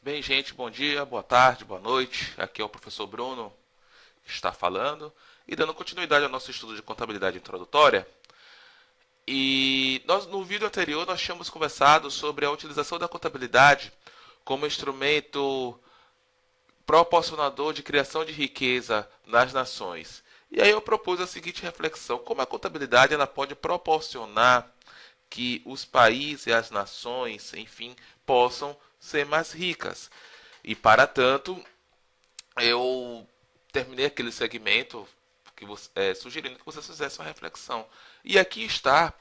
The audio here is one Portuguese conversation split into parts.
Bem, gente, bom dia, boa tarde, boa noite. Aqui é o professor Bruno que está falando e dando continuidade ao nosso estudo de contabilidade introdutória. E no vídeo anterior nós tínhamos conversado sobre a utilização da contabilidade como instrumento proporcionador de criação de riqueza nas nações. E aí eu propus a seguinte reflexão: como a contabilidade ela pode proporcionar que os países e as nações, enfim, possam ser mais ricas. E para tanto, eu terminei aquele segmento sugerindo que você fizesse uma reflexão. E aqui está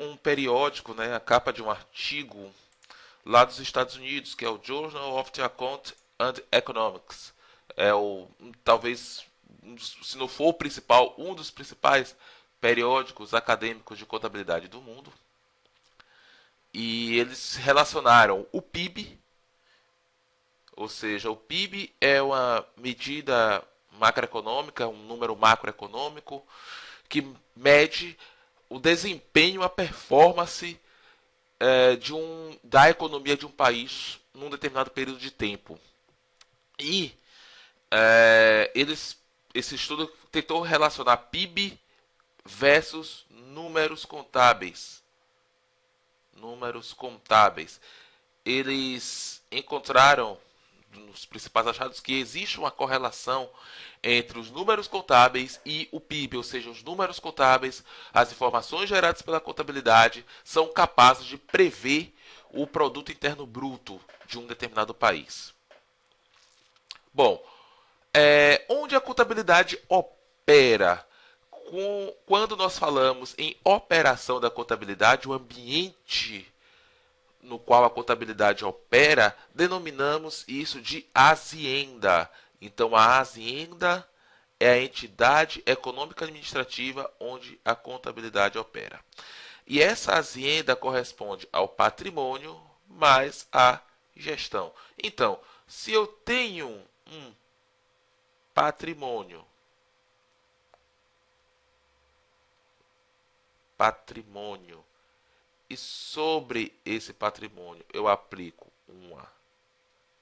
um periódico, né, a capa de um artigo lá dos Estados Unidos, que é o Journal of the Account and Economics. É o talvez, se não for o principal, um dos principais periódicos acadêmicos de contabilidade do mundo. E eles relacionaram o PIB, ou seja, o PIB é uma medida macroeconômica, um número macroeconômico que mede o desempenho, a performance da economia de um país num determinado período de tempo. E esse estudo tentou relacionar PIB versus números contábeis. Números contábeis. Eles encontraram nos principais achados que existe uma correlação entre os números contábeis e o PIB, ou seja, os números contábeis, as informações geradas pela contabilidade são capazes de prever o produto interno bruto de um determinado país. Bom, onde a contabilidade opera? Quando nós falamos em operação da contabilidade, o ambiente no qual a contabilidade opera, denominamos isso de azienda. Então, a azienda é a entidade econômica administrativa onde a contabilidade opera. E essa azienda corresponde ao patrimônio mais a gestão. Então, se eu tenho um patrimônio, patrimônio, e sobre esse patrimônio eu aplico uma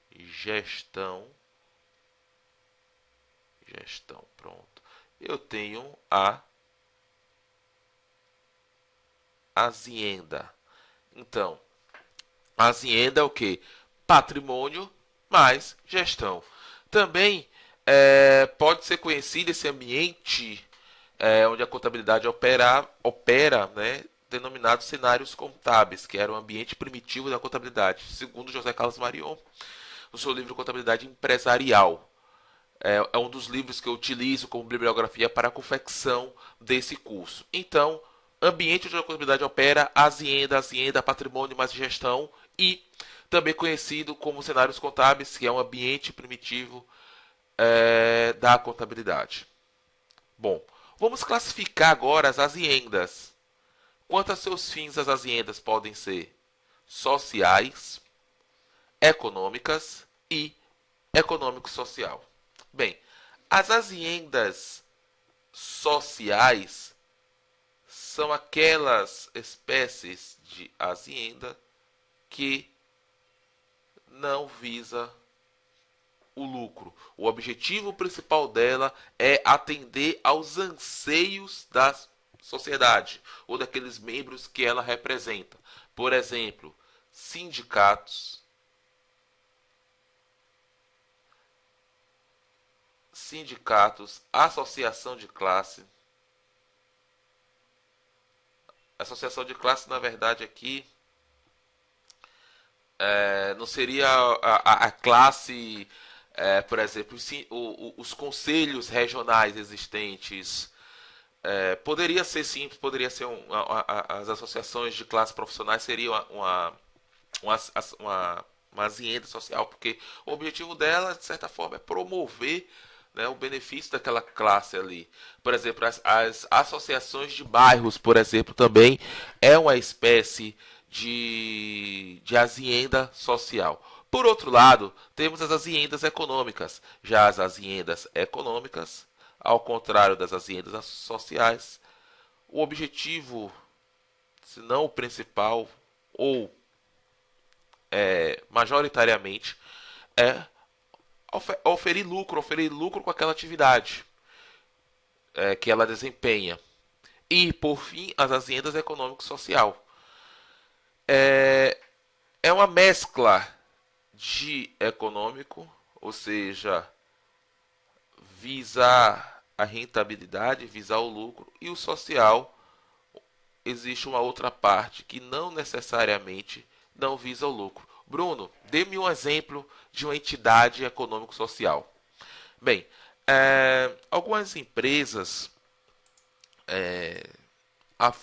gestão, pronto. Eu tenho a azienda. Então, a azienda é o que? Patrimônio mais gestão. Também pode ser conhecido esse ambiente onde a contabilidade opera, né, denominados cenários contábeis, que era o ambiente primitivo da contabilidade, segundo José Carlos Marion, no seu livro Contabilidade Empresarial. É um dos livros que eu utilizo como bibliografia para a confecção desse curso. Então, ambiente onde a contabilidade opera, azienda, patrimônio mais gestão e também conhecido como cenários contábeis, que é um ambiente primitivo da contabilidade. Bom, vamos classificar agora as aziendas. Quanto a seus fins, as aziendas podem ser sociais, econômicas e econômico-social. Bem, as aziendas sociais são aquelas espécies de azienda que não visa o lucro. O objetivo principal dela é atender aos anseios da sociedade ou daqueles membros que ela representa. Por exemplo, sindicatos, associação de classe. Associação de classe, na verdade, aqui não seria a classe, por exemplo, sim, os conselhos regionais existentes. Poderia ser sim, poderia ser as associações de classe profissionais seriam uma, uma azienda social, porque o objetivo dela, de certa forma, é promover, né, o benefício daquela classe ali. Por exemplo, as associações de bairros, por exemplo, também é uma espécie de azienda social. Por outro lado, temos as aziendas econômicas. Já as aziendas econômicas, ao contrário das aziendas sociais, o objetivo, se não o principal, ou majoritariamente, é oferir lucro com aquela atividade que ela desempenha. E, por fim, as agendas econômico-social. É, é uma mescla de econômico, ou seja, visar a rentabilidade, visar o lucro, e o social, existe uma outra parte que não necessariamente não visa o lucro. Bruno, dê-me um exemplo de uma entidade econômico-social. Bem, algumas empresas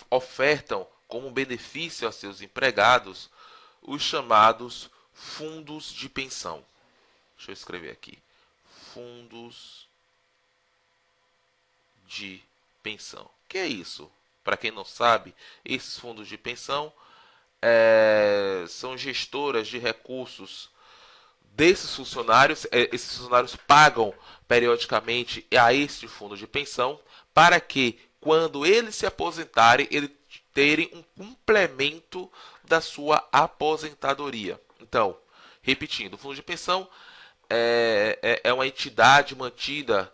ofertam como benefício a seus empregados os chamados fundos de pensão. Deixa eu escrever aqui. Fundos de pensão. O que é isso? Para quem não sabe, esses fundos de pensão são gestoras de recursos desses funcionários. Esses funcionários pagam periodicamente a este fundo de pensão para que, quando eles se aposentarem, eles terem um complemento da sua aposentadoria. Então, repetindo, o fundo de pensão é uma entidade mantida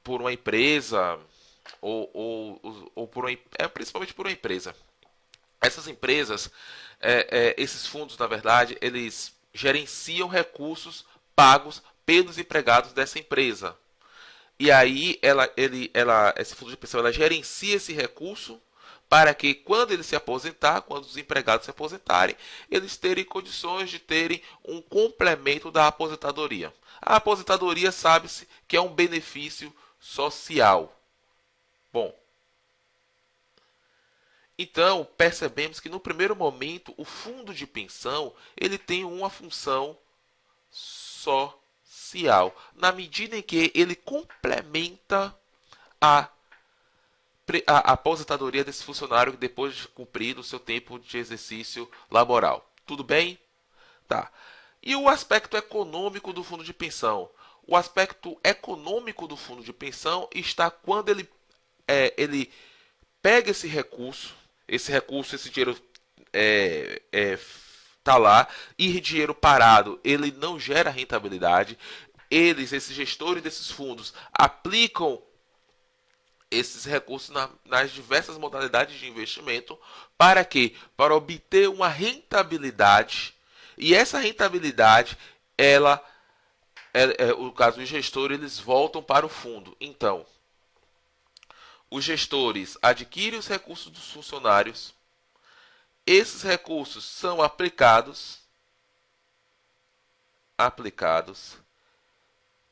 por uma empresa ou principalmente por uma empresa. Essas empresas, esses fundos, na verdade, eles gerenciam recursos pagos pelos empregados dessa empresa. E aí, esse fundo de pensão, ela gerencia esse recurso para que, quando ele se aposentar, quando os empregados se aposentarem, eles terem condições de terem um complemento da aposentadoria. A aposentadoria, sabe-se que é um benefício social. Bom, então percebemos que no primeiro momento o fundo de pensão ele tem uma função social, na medida em que ele complementa a a aposentadoria desse funcionário depois de cumprido o seu tempo de exercício laboral. Tudo bem? Tá. E o aspecto econômico do fundo de pensão? O aspecto econômico do fundo de pensão está quando ele pega esse dinheiro tá lá, e dinheiro parado, ele não gera rentabilidade. Esses gestores desses fundos, aplicam esses recursos nas diversas modalidades de investimento para quê? Para obter uma rentabilidade, e essa rentabilidade, ela, o caso do gestor, eles voltam para o fundo. Então, os gestores adquirem os recursos dos funcionários, esses recursos são aplicados,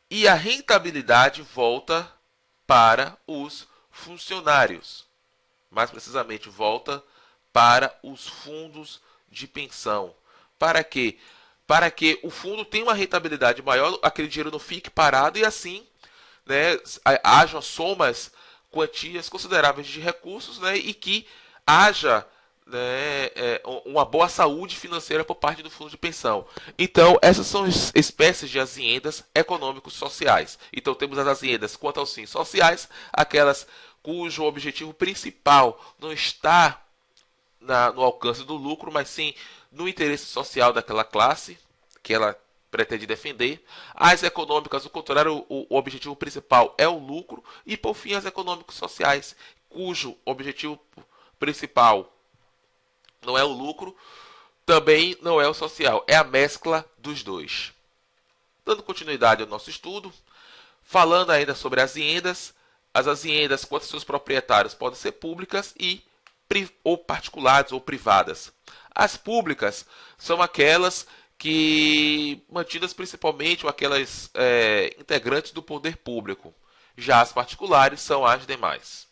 e a rentabilidade volta para os funcionários. Mais precisamente, volta para os fundos de pensão. Para quê? Para que o fundo tenha uma rentabilidade maior, aquele dinheiro não fique parado e assim, né, haja somas, quantias consideráveis de recursos, né, e que haja, né, uma boa saúde financeira por parte do fundo de pensão. Então, essas são espécies de agendas econômicos sociais. Então, temos as agendas quanto aos fins sociais, aquelas cujo objetivo principal não está no alcance do lucro, mas sim no interesse social daquela classe que ela pretende defender. As econômicas, ao contrário, o objetivo principal é o lucro. E, por fim, as econômicos sociais, cujo objetivo principal não é o lucro, também não é o social, é a mescla dos dois. Dando continuidade ao nosso estudo, falando ainda sobre as aziendas, quanto seus proprietários, podem ser públicas ou particulares ou privadas. As públicas são aquelas que mantidas principalmente ou aquelas integrantes do poder público. Já as particulares são as demais.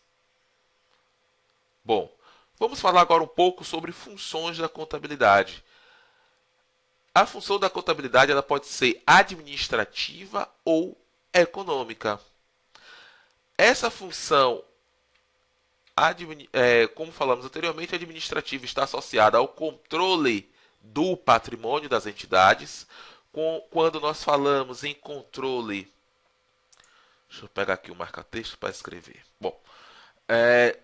Bom, vamos falar agora um pouco sobre funções da contabilidade. A função da contabilidade ela pode ser administrativa ou econômica. Essa função, como falamos anteriormente, administrativa, está associada ao controle do patrimônio das entidades. Quando nós falamos em controle, deixa eu pegar aqui o marca-texto para escrever. Bom,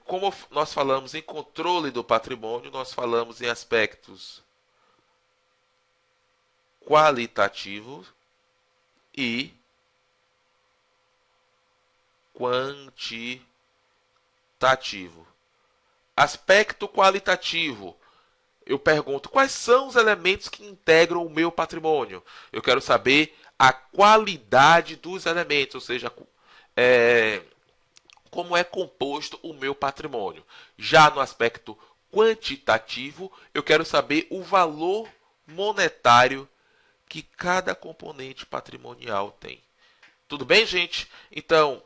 como nós falamos em controle do patrimônio, nós falamos em aspectos qualitativo e quantitativo. Aspecto qualitativo. Eu pergunto, quais são os elementos que integram o meu patrimônio? Eu quero saber a qualidade dos elementos, ou seja, como é composto o meu patrimônio. Já no aspecto quantitativo, eu quero saber o valor monetário que cada componente patrimonial tem. Tudo bem, gente? Então,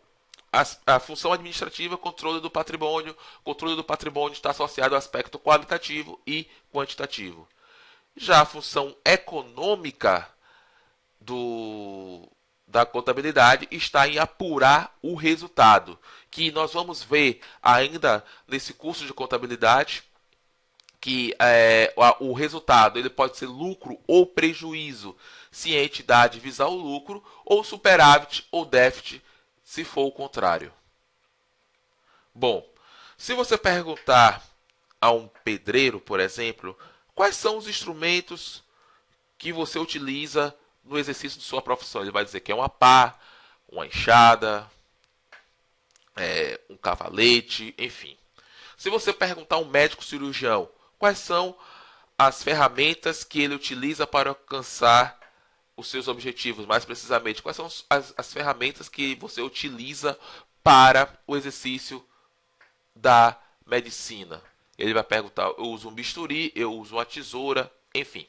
a função administrativa, controle do patrimônio. Controle do patrimônio está associado ao aspecto qualitativo e quantitativo. Já a função econômica da contabilidade está em apurar o resultado, que nós vamos ver ainda nesse curso de contabilidade, que o resultado ele pode ser lucro ou prejuízo, se a entidade visar o lucro, ou superávit ou déficit, se for o contrário. Bom, se você perguntar a um pedreiro, por exemplo, quais são os instrumentos que você utiliza no exercício de sua profissão, ele vai dizer que é uma pá, uma enxada, um cavalete, enfim. Se você perguntar a um médico cirurgião quais são as ferramentas que ele utiliza para alcançar os seus objetivos, mais precisamente, quais são as ferramentas que você utiliza para o exercício da medicina. Ele vai perguntar, eu uso um bisturi, eu uso uma tesoura, enfim.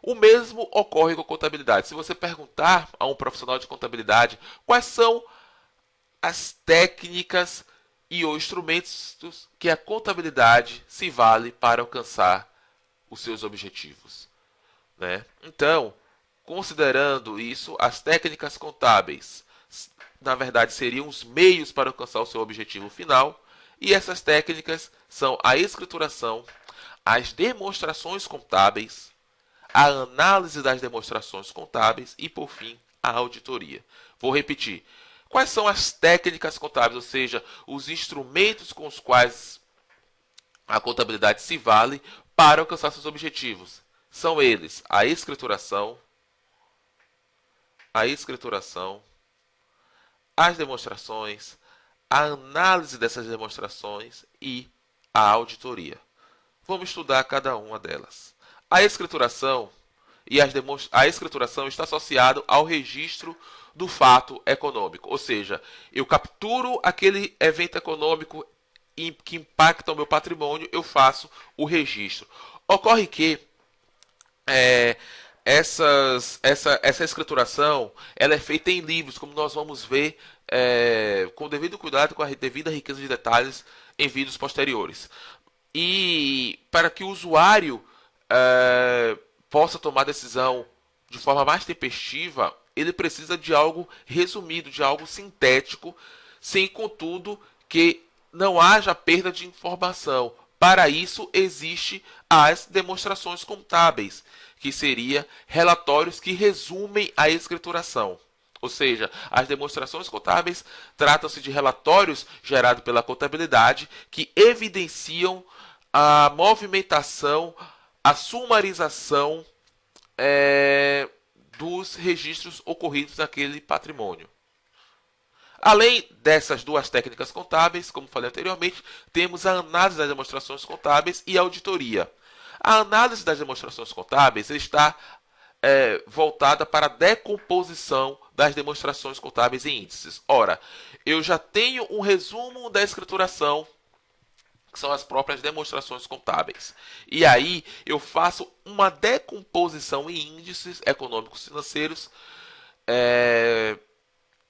O mesmo ocorre com a contabilidade. Se você perguntar a um profissional de contabilidade quais são as técnicas e os instrumentos que a contabilidade se vale para alcançar os seus objetivos, né? Então, considerando isso, as técnicas contábeis, na verdade, seriam os meios para alcançar o seu objetivo final, e essas técnicas são a escrituração, as demonstrações contábeis, a análise das demonstrações contábeis e, por fim, a auditoria. Vou repetir. Quais são as técnicas contábeis, ou seja, os instrumentos com os quais a contabilidade se vale para alcançar seus objetivos? São eles a escrituração, as demonstrações, a análise dessas demonstrações e a auditoria. Vamos estudar cada uma delas. A escrituração a escrituração está associado ao registro do fato econômico, ou seja, eu capturo aquele evento econômico que impacta o meu patrimônio, eu faço o registro. Ocorre que essa escrituração ela é feita em livros, como nós vamos ver com o devido cuidado, com a devida riqueza de detalhes em vídeos posteriores. E para que o usuário possa tomar decisão de forma mais tempestiva, ele precisa de algo resumido, de algo sintético, sem contudo que não haja perda de informação. Para isso existe as demonstrações contábeis, que seria relatórios que resumem a escrituração. Ou seja, as demonstrações contábeis tratam-se de relatórios gerados pela contabilidade que evidenciam a movimentação, a sumarização dos registros ocorridos naquele patrimônio. Além dessas duas técnicas contábeis, como falei anteriormente, temos a análise das demonstrações contábeis e a auditoria. A análise das demonstrações contábeis está voltada para a decomposição das demonstrações contábeis em índices. Ora, eu já tenho um resumo da escrituração, que são as próprias demonstrações contábeis. E aí eu faço uma decomposição em índices econômicos financeiros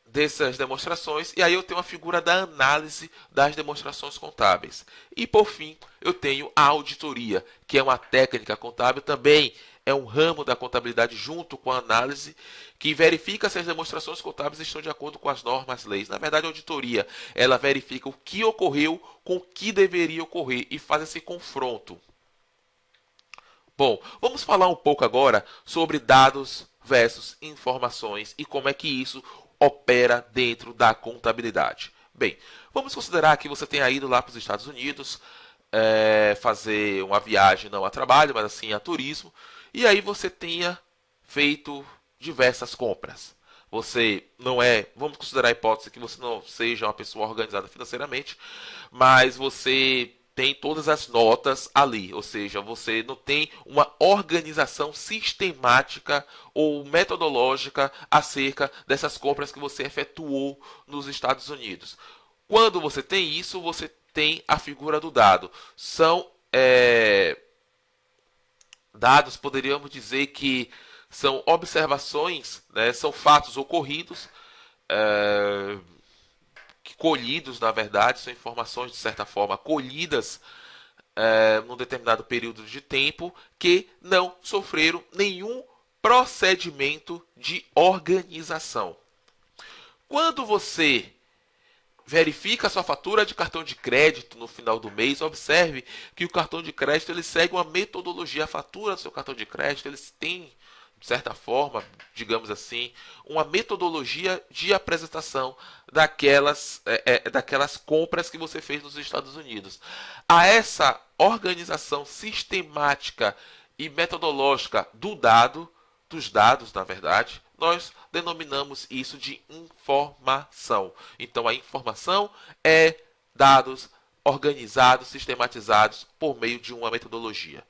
dessas demonstrações, e aí eu tenho a figura da análise das demonstrações contábeis. E por fim, eu tenho a auditoria, que é uma técnica contábil, também é um ramo da contabilidade junto com a análise, que verifica se as demonstrações contábeis estão de acordo com as normas, leis. Na verdade, a auditoria, ela verifica o que ocorreu com o que deveria ocorrer e faz esse confronto. Bom, vamos falar um pouco agora sobre dados versus informações e como é que isso opera dentro da contabilidade. Bem, vamos considerar que você tenha ido lá para os Estados Unidos fazer uma viagem não a trabalho, mas assim a turismo, e aí você tenha feito diversas compras. Você não é, vamos considerar a hipótese que você não seja uma pessoa organizada financeiramente, mas você tem todas as notas ali, ou seja, você não tem uma organização sistemática ou metodológica acerca dessas compras que você efetuou nos Estados Unidos. Quando você tem isso, você tem a figura do dado. São dados, poderíamos dizer que são observações, né, são fatos ocorridos, é, colhidos, na verdade, são informações, de certa forma, colhidas num determinado período de tempo que não sofreram nenhum procedimento de organização. Quando você verifica a sua fatura de cartão de crédito no final do mês, observe que o cartão de crédito ele segue uma metodologia. A fatura do seu cartão de crédito eles têm, de certa forma, digamos assim, uma metodologia de apresentação daquelas compras que você fez nos Estados Unidos. A essa organização sistemática e metodológica dos dados, na verdade, nós denominamos isso de informação. Então, a informação é dados organizados, sistematizados por meio de uma metodologia.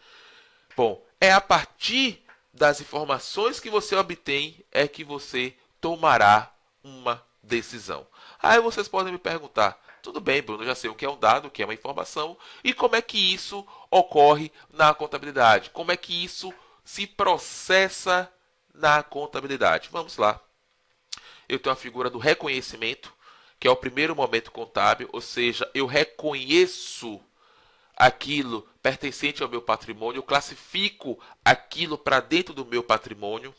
Bom, é a partir das informações que você obtém é que você tomará uma decisão. Aí vocês podem me perguntar, tudo bem, Bruno, eu já sei o que é um dado, o que é uma informação e como é que isso ocorre na contabilidade, como é que isso se processa na contabilidade. Vamos lá. Eu tenho a figura do reconhecimento, que é o primeiro momento contábil, ou seja, eu reconheço aquilo pertencente ao meu patrimônio, eu classifico aquilo para dentro do meu patrimônio.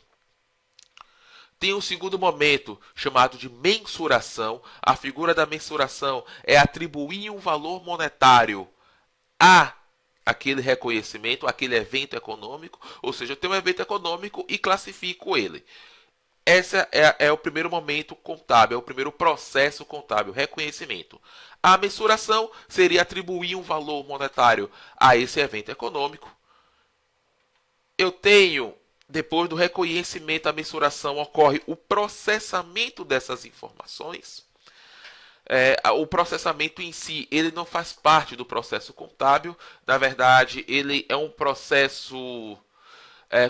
Tem um segundo momento chamado de mensuração. A figura da mensuração é atribuir um valor monetário a aquele reconhecimento, aquele evento econômico, ou seja, eu tenho um evento econômico e classifico ele. Esse é o primeiro momento contábil, é o primeiro processo contábil, reconhecimento. A mensuração seria atribuir um valor monetário a esse evento econômico. Eu tenho, depois do reconhecimento, a mensuração, ocorre o processamento dessas informações. O processamento em si, ele não faz parte do processo contábil. Na verdade, ele é um processo,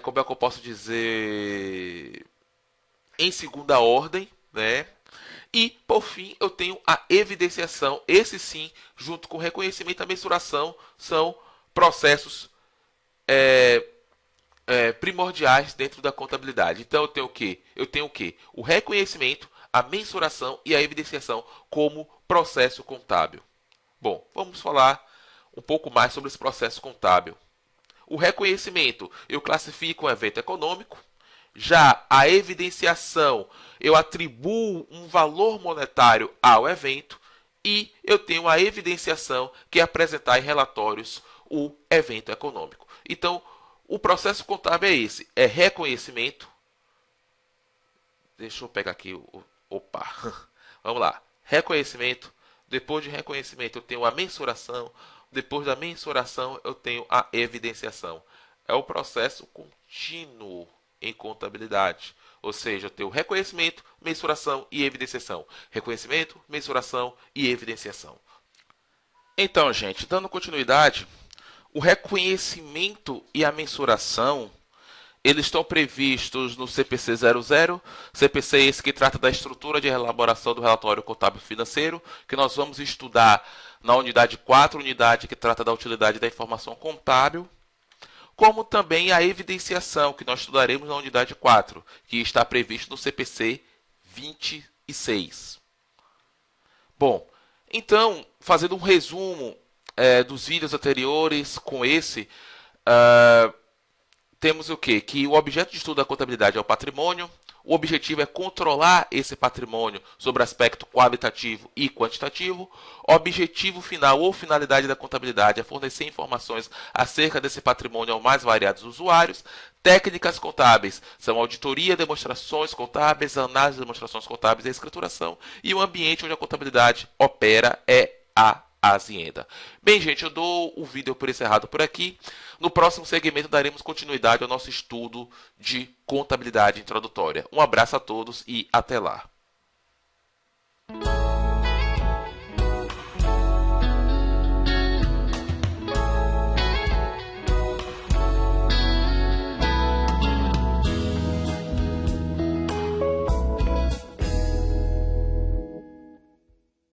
como é que eu posso dizer, em segunda ordem, né? E, por fim, eu tenho a evidenciação. Esse sim, junto com o reconhecimento e a mensuração, são processos primordiais dentro da contabilidade. Então, eu tenho o quê? Eu tenho o quê? O reconhecimento, a mensuração e a evidenciação como processo contábil. Bom, vamos falar um pouco mais sobre esse processo contábil. O reconhecimento, eu classifico um evento econômico. Já a evidenciação, eu atribuo um valor monetário ao evento. E eu tenho a evidenciação, que é apresentar em relatórios o evento econômico. Então, o processo contábil é esse. É reconhecimento. Deixa eu pegar aqui. Opa. Vamos lá. Reconhecimento. Depois de reconhecimento, eu tenho a mensuração. Depois da mensuração, eu tenho a evidenciação. É o processo contínuo em contabilidade. Ou seja, eu tenho reconhecimento, mensuração e evidenciação. Reconhecimento, mensuração e evidenciação. Então, gente, dando continuidade, o reconhecimento e a mensuração, eles estão previstos no CPC 00, CPC esse que trata da estrutura de elaboração do relatório contábil financeiro, que nós vamos estudar na unidade 4, unidade que trata da utilidade da informação contábil, como também a evidenciação, que nós estudaremos na unidade 4, que está previsto no CPC 26. Bom, então, fazendo um resumo dos vídeos anteriores com esse, temos o quê? Que o objeto de estudo da contabilidade é o patrimônio. O objetivo é controlar esse patrimônio sobre aspecto qualitativo e quantitativo. O objetivo final ou finalidade da contabilidade é fornecer informações acerca desse patrimônio aos mais variados usuários. Técnicas contábeis são auditoria, demonstrações contábeis, análise de demonstrações contábeis e escrituração. E o ambiente onde a contabilidade opera é a Hacienda. Bem, gente, eu dou o vídeo por encerrado por aqui. No próximo segmento daremos continuidade ao nosso estudo de contabilidade introdutória. Um abraço a todos e até lá.